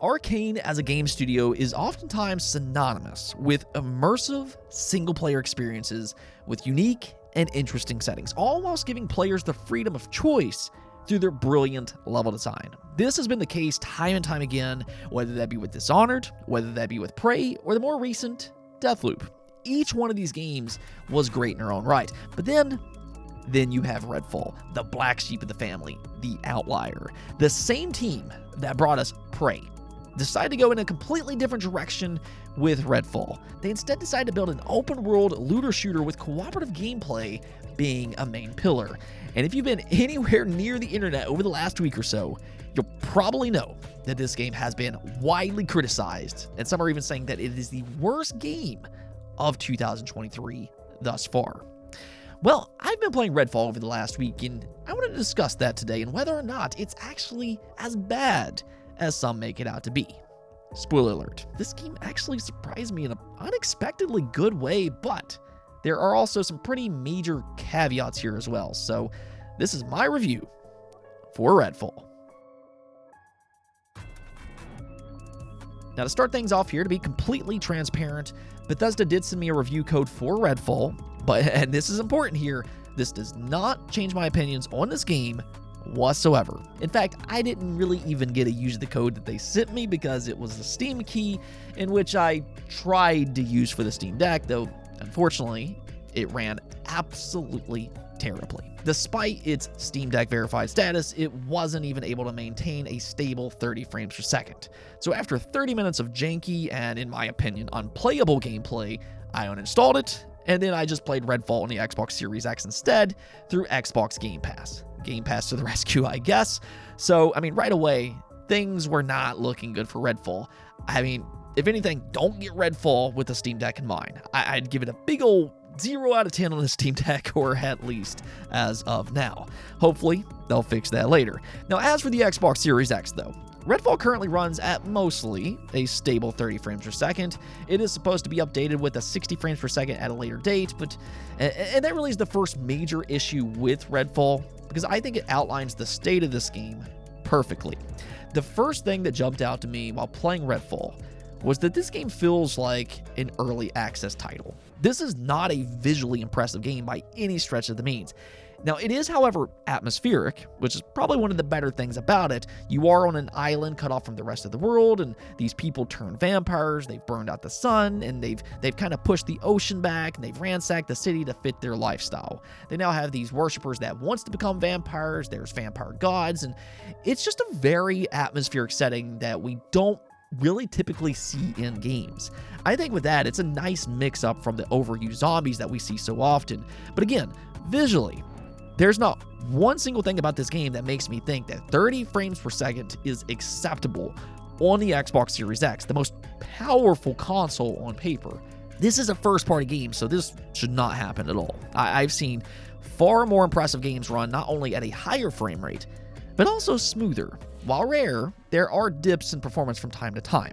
Arcane as a game studio is oftentimes synonymous with immersive single-player experiences with unique and interesting settings, all whilst giving players the freedom of choice through their brilliant level design. This has been the case time and time again, whether that be with Dishonored, whether that be with Prey, or the more recent Deathloop. Each one of these games was great in their own right, but then you have Redfall, the black sheep of the family, the outlier. The same team that brought us Prey decided to go in a completely different direction with Redfall. They instead decided to build an open-world looter shooter with cooperative gameplay being a main pillar. And if you've been anywhere near the internet over the last week or so, you'll probably know that this game has been widely criticized, and some are even saying that it is the worst game of 2023 thus far. Well, I've been playing Redfall over the last week, and I wanted to discuss that today and whether or not it's actually as bad as some make it out to be. Spoiler alert, this game actually surprised me in an unexpectedly good way, but there are also some pretty major caveats here as well. So this is my review for Redfall. Now, to start things off here, to be completely transparent, Bethesda did send me a review code for Redfall, and this is important here, this does not change my opinions on this game whatsoever. In fact, I didn't really even get to use the code that they sent me because it was the Steam key, in which I tried to use for the Steam Deck, though unfortunately it ran absolutely terribly. Despite its Steam Deck verified status, it wasn't even able to maintain a stable 30 frames per second. So after 30 minutes of janky and, in my opinion, unplayable gameplay, I uninstalled it, and then I just played Redfall on the Xbox Series X instead through Xbox Game Pass. Game Pass to the rescue, I guess. So, right away, things were not looking good for Redfall. If anything, don't get Redfall with the Steam Deck in mind. I'd give it a big old 0 out of 10 on the Steam Deck, or at least as of now. Hopefully, they'll fix that later. Now, as for the Xbox Series X, though, Redfall currently runs at mostly a stable 30 frames per second. It is supposed to be updated with a 60 frames per second at a later date, and that really is the first major issue with Redfall, because I think it outlines the state of this game perfectly. The first thing that jumped out to me while playing Redfall was that this game feels like an early access title. This is not a visually impressive game by any stretch of the means. Now, it is, however, atmospheric, which is probably one of the better things about it. You are on an island cut off from the rest of the world, and these people turn vampires. They've burned out the sun, and they've kind of pushed the ocean back, and they've ransacked the city to fit their lifestyle. They now have these worshippers that wants to become vampires. There's vampire gods, and it's just a very atmospheric setting that we don't really typically see in games. I think with that, it's a nice mix-up from the overused zombies that we see so often. But again, visually, there's not one single thing about this game that makes me think that 30 frames per second is acceptable on the Xbox Series X, the most powerful console on paper. This is a first-party game, so this should not happen at all. I've seen far more impressive games run not only at a higher frame rate, but also smoother. While rare, there are dips in performance from time to time.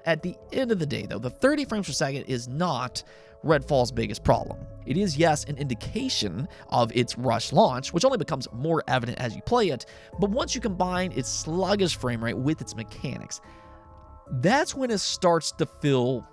At the end of the day, though, the 30 frames per second is not Redfall's biggest problem. It is, yes, an indication of its rushed launch, which only becomes more evident as you play it, but once you combine its sluggish frame rate with its mechanics, that's when it starts to feel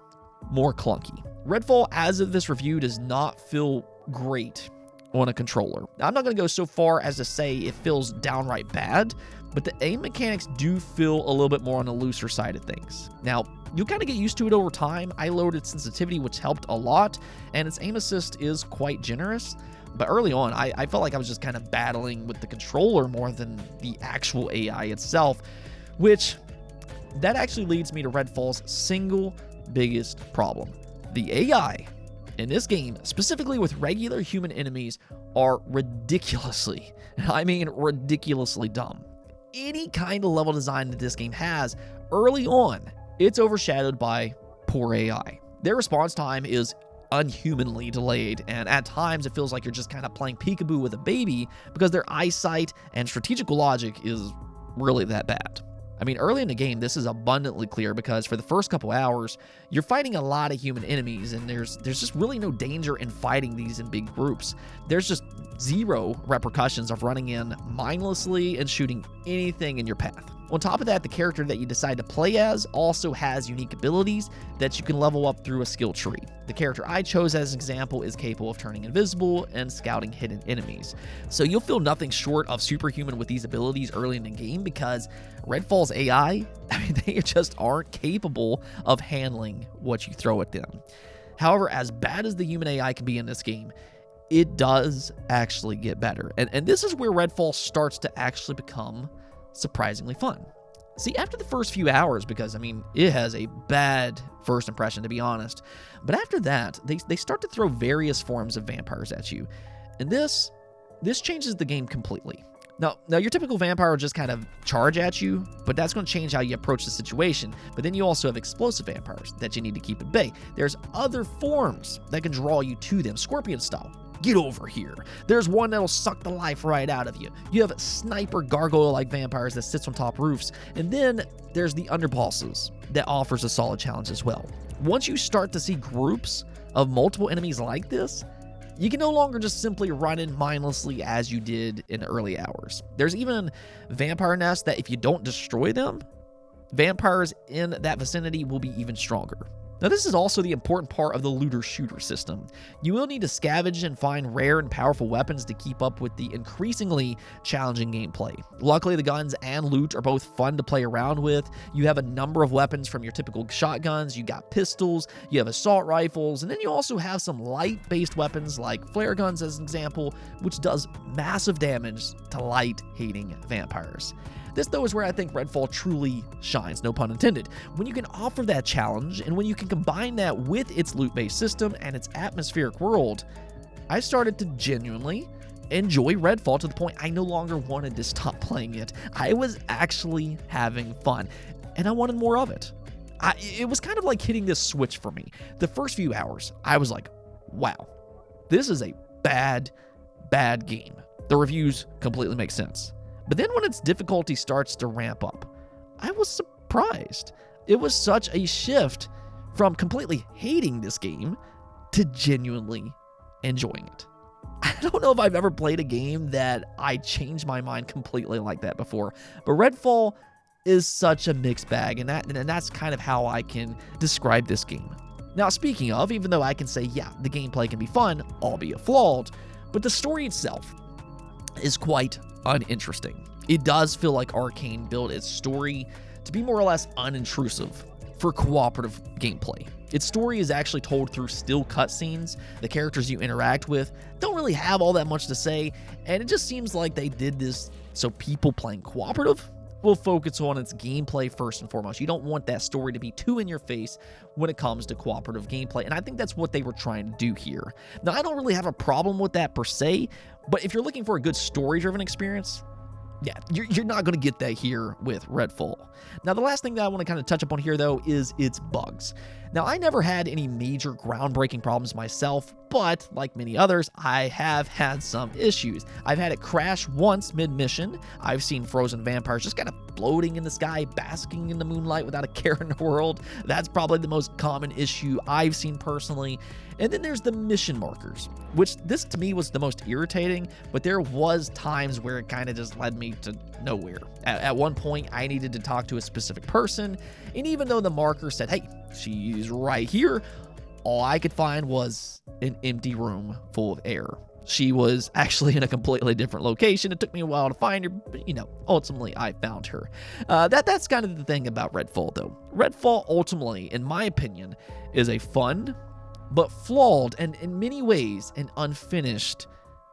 more clunky. Redfall, as of this review, does not feel great on a controller. Now, I'm not going to go so far as to say it feels downright bad, but the aim mechanics do feel a little bit more on the looser side of things. Now, you kind of get used to it over time. I loaded sensitivity, which helped a lot, and its aim assist is quite generous. But early on, I felt like I was just kind of battling with the controller more than the actual AI itself, which that actually leads me to Redfall's single biggest problem. The AI in this game, specifically with regular human enemies, are ridiculously dumb. Any kind of level design that this game has, early on, it's overshadowed by poor AI. Their response time is unhumanly delayed, and at times it feels like you're just kind of playing peekaboo with a baby because their eyesight and strategical logic is really that bad. Early in the game, this is abundantly clear because for the first couple hours, you're fighting a lot of human enemies, and there's just really no danger in fighting these in big groups. There's just zero repercussions of running in mindlessly and shooting anything in your path. On top of that, the character that you decide to play as also has unique abilities that you can level up through a skill tree. The character I chose as an example is capable of turning invisible and scouting hidden enemies. So you'll feel nothing short of superhuman with these abilities early in the game because Redfall's AI, they just aren't capable of handling what you throw at them. However, as bad as the human AI can be in this game, it does actually get better. And this is where Redfall starts to actually become surprisingly fun. See, after the first few hours, because it has a bad first impression, to be honest, but after that, they start to throw various forms of vampires at you, and this changes the game completely. Now your typical vampire will just kind of charge at you, but that's going to change how you approach the situation. But then you also have explosive vampires that you need to keep at bay. There's other forms that can draw you to them, scorpion style. Get over here. There's one that'll suck the life right out of you. You have sniper gargoyle-like vampires that sits on top roofs. And then there's the underbosses that offers a solid challenge as well. Once you start to see groups of multiple enemies like this, you can no longer just simply run in mindlessly as you did in the early hours. There's even vampire nests that if you don't destroy them, vampires in that vicinity will be even stronger. Now, this is also the important part of the looter-shooter system. You will need to scavenge and find rare and powerful weapons to keep up with the increasingly challenging gameplay. Luckily, the guns and loot are both fun to play around with. You have a number of weapons from your typical shotguns, you got pistols, you have assault rifles, and then you also have some light-based weapons like flare guns as an example, which does massive damage to light-hating vampires. This, though, is where I think Redfall truly shines, no pun intended. When you can offer that challenge, and when you can combine that with its loot-based system and its atmospheric world, I started to genuinely enjoy Redfall to the point I no longer wanted to stop playing it. I was actually having fun, and I wanted more of it. It was kind of like hitting this switch for me. The first few hours, I was like, wow, this is a bad game. The reviews completely make sense. But then when its difficulty starts to ramp up, I was surprised. It was such a shift from completely hating this game to genuinely enjoying it. I don't know if I've ever played a game that I changed my mind completely like that before, but Redfall is such a mixed bag, and that's kind of how I can describe this game. Now, speaking of, even though I can say, yeah, the gameplay can be fun, albeit flawed, but the story itself is quite uninteresting. It does feel like Arcane built its story to be more or less unintrusive for cooperative gameplay. Its story is actually told through still cutscenes. The characters you interact with don't really have all that much to say, and it just seems like they did this so people playing cooperative will focus on its gameplay first and foremost. You don't want that story to be too in your face when it comes to cooperative gameplay, and I think that's what they were trying to do here. Now, I don't really have a problem with that per se, but if you're looking for a good story-driven experience, yeah, you're not going to get that here with Redfall. Now, the last thing that I want to kind of touch upon here, though, is its bugs. Now, I never had any major groundbreaking problems myself, but like many others, I have had some issues. I've had it crash once mid-mission. I've seen frozen vampires just kind of floating in the sky, basking in the moonlight without a care in the world. That's probably the most common issue I've seen personally. And then there's the mission markers, which this to me was the most irritating, but there was times where it kind of just led me to nowhere. At one point, I needed to talk to a specific person, and even though the marker said, hey, she's right here, all I could find was an empty room full of air. She was actually in a completely different location. It took me a while to find her, but ultimately I found her. That's kind of the thing about Redfall, though. Redfall ultimately, in my opinion, is a fun but flawed and in many ways an unfinished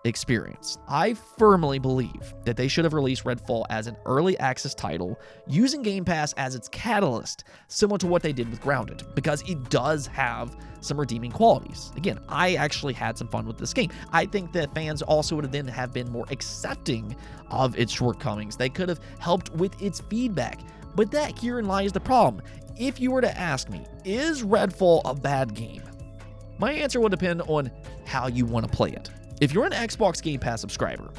experience. I firmly believe that they should have released Redfall as an early access title using Game Pass as its catalyst, similar to what they did with Grounded, because it does have some redeeming qualities. Again, I actually had some fun with this game. I think that fans also would then have been more accepting of its shortcomings. They could have helped with its feedback, but that herein lies the problem. If you were to ask me, is Redfall a bad game? My answer will depend on how you want to play it. If you're an Xbox Game Pass subscriber,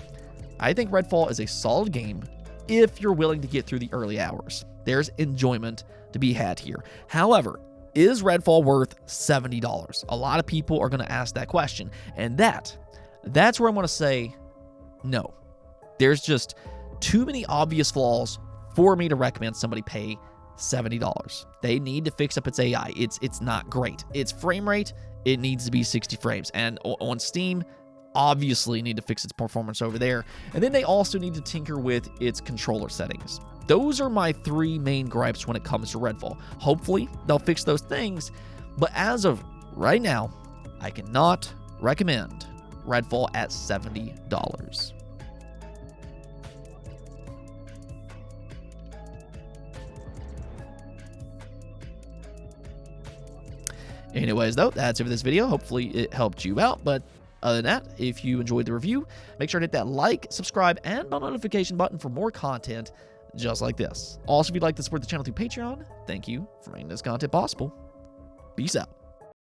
I think Redfall is a solid game if you're willing to get through the early hours. There's enjoyment to be had here. However, is Redfall worth $70? A lot of people are going to ask that question, and that's where I'm going to say no. There's just too many obvious flaws for me to recommend somebody pay $70. They need to fix up its AI. It's not great. Its frame rate, it needs to be 60 frames. And on Steam, obviously need to fix its performance over there. And then they also need to tinker with its controller settings. Those are my 3 main gripes when it comes to Redfall. Hopefully, they'll fix those things. But as of right now, I cannot recommend Redfall at $70. Anyways, though, that's it for this video. Hopefully it helped you out. But other than that, if you enjoyed the review, make sure to hit that like, subscribe, and bell notification button for more content just like this. Also, if you'd like to support the channel through Patreon, thank you for making this content possible. Peace out.